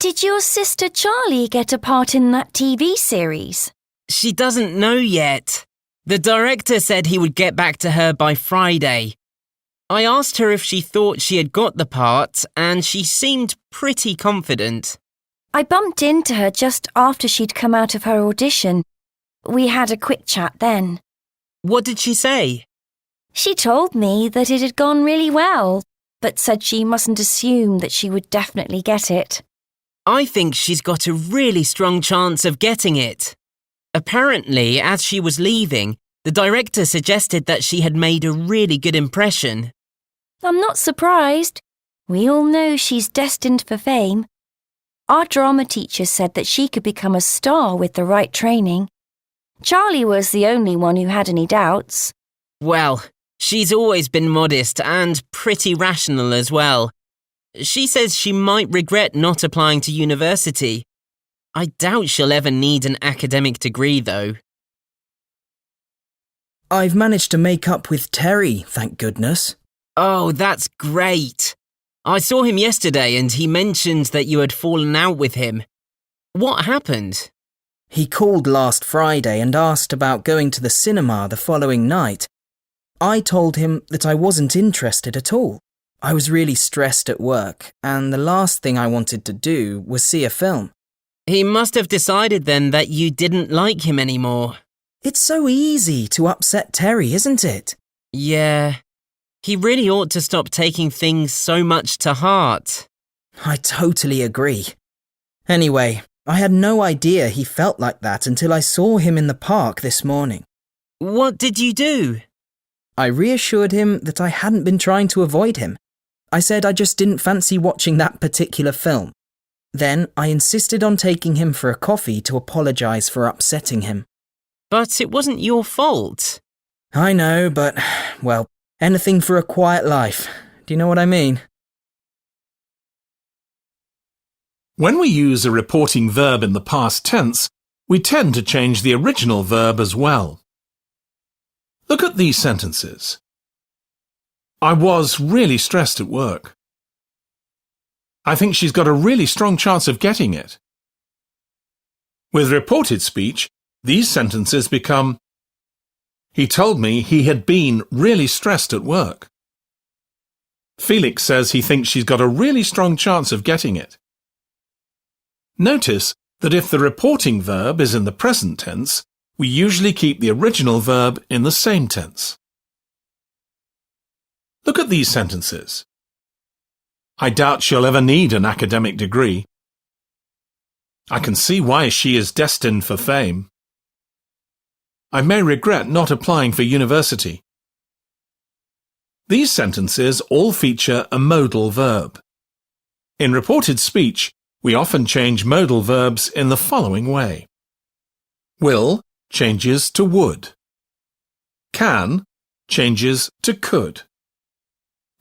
Did your sister Charlie get a part in that TV series? She doesn't know yet. The director said he would get back to her by Friday. I asked her if she thought she had got the part, and she seemed pretty confident. I bumped into her just after she'd come out of her audition. We had a quick chat then. What did she say? She told me that it had gone really well, but said she mustn't assume that she would definitely get it. I think she's got a really strong chance of getting it. Apparently, as she was leaving, the director suggested that she had made a really good impression. I'm not surprised. We all know she's destined for fame. Our drama teacher said that she could become a star with the right training. Charlie was the only one who had any doubts. Well, she's always been modest and pretty rational as well. She says she might regret not applying to university. I doubt she'll ever need an academic degree, though. I've managed to make up with Terry, thank goodness. Oh, that's great. I saw him yesterday and he mentioned that you had fallen out with him. What happened? He called last Friday and asked about going to the cinema the following night. I told him that I wasn't interested at all. I was really stressed at work, and the last thing I wanted to do was see a film. He must have decided then that you didn't like him anymore. It's so easy to upset Terry, isn't it? Yeah. He really ought to stop taking things so much to heart. I totally agree. Anyway, I had no idea he felt like that until I saw him in the park this morning. What did you do? I reassured him that I hadn't been trying to avoid him. I said I just didn't fancy watching that particular film. Then I insisted on taking him for a coffee to apologise for upsetting him. But it wasn't your fault. I know, but, well, anything for a quiet life. Do you know what I mean? When we use a reporting verb in the past tense, we tend to change the original verb as well. Look at these sentences. I was really stressed at work. I think she's got a really strong chance of getting it. With reported speech, these sentences become, he told me he had been really stressed at work. Felix says he thinks she's got a really strong chance of getting it. Notice that if the reporting verb is in the present tense, we usually keep the original verb in the same tense. Look at these sentences. I doubt she'll ever need an academic degree. I can see why she is destined for fame. I may regret not applying for university. These sentences all feature a modal verb. In reported speech, we often change modal verbs in the following way. Will changes to would. Can changes to could.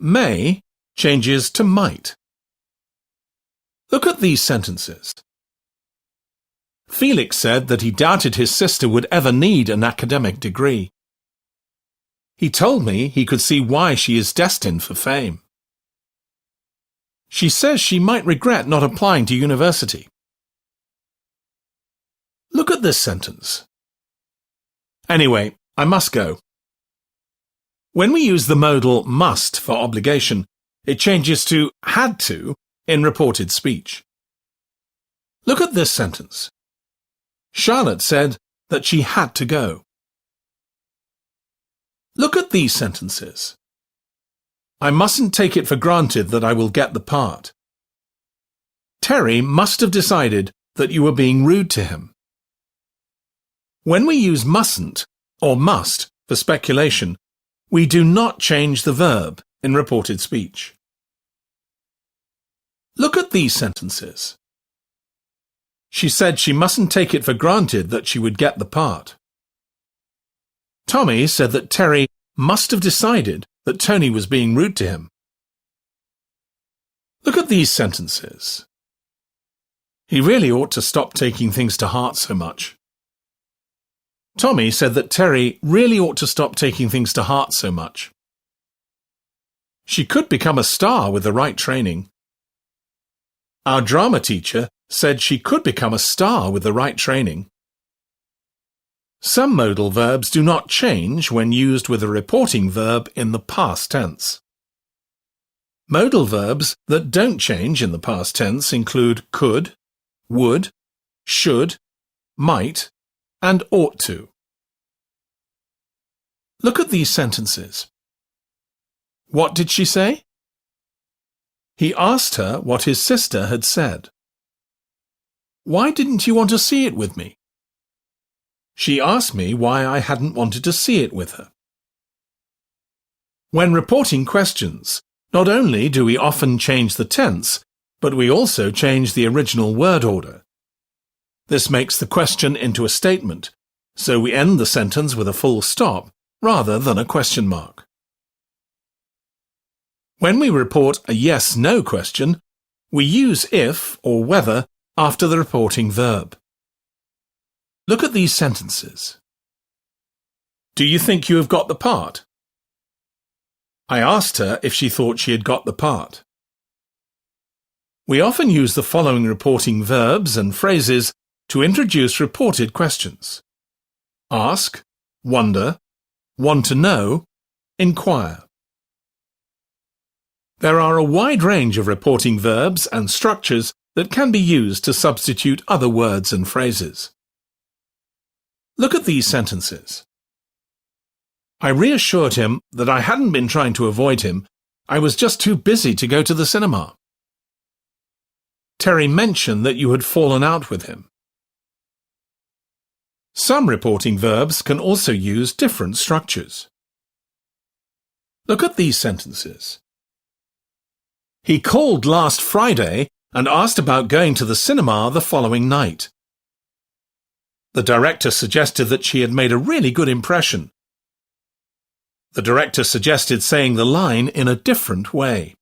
May changes to might. Look at these sentences. Felix said that he doubted his sister would ever need an academic degree. He told me he could see why she is destined for fame. She says she might regret not applying to university. Look at this sentence. Anyway, I must go. When we use the modal must for obligation, it changes to had to in reported speech. Look at this sentence. Charlotte said that she had to go. Look at these sentences. I mustn't take it for granted that I will get the part. Terry must have decided that you were being rude to him. When we use mustn't or must for speculation, we do not change the verb in reported speech. Look at these sentences. She said she mustn't take it for granted that she would get the part. Tommy said that Terry must have decided that Tony was being rude to him. Look at these sentences. He really ought to stop taking things to heart so much. Tommy said that Terry really ought to stop taking things to heart so much. She could become a star with the right training. Our drama teacher said she could become a star with the right training. Some modal verbs do not change when used with a reporting verb in the past tense. Modal verbs that don't change in the past tense include could, would, should, might, and ought to. Look at these sentences. What did she say? He asked her what his sister had said. Why didn't you want to see it with me? She asked me why I hadn't wanted to see it with her. When reporting questions, not only do we often change the tense, but we also change the original word order. This makes the question into a statement, so we end the sentence with a full stop rather than a question mark. When we report a yes-no question, we use if or whether after the reporting verb. Look at these sentences. Do you think you have got the part? I asked her if she thought she had got the part. We often use the following reporting verbs and phrases to introduce reported questions: ask, wonder, want to know, inquire. There are a wide range of reporting verbs and structures that can be used to substitute other words and phrases. Look at these sentences. I reassured him that I hadn't been trying to avoid him. I was just too busy to go to the cinema. Terry mentioned that you had fallen out with him. Some reporting verbs can also use different structures. Look at these sentences. He called last Friday and asked about going to the cinema the following night. The director suggested that she had made a really good impression. The director suggested saying the line in a different way.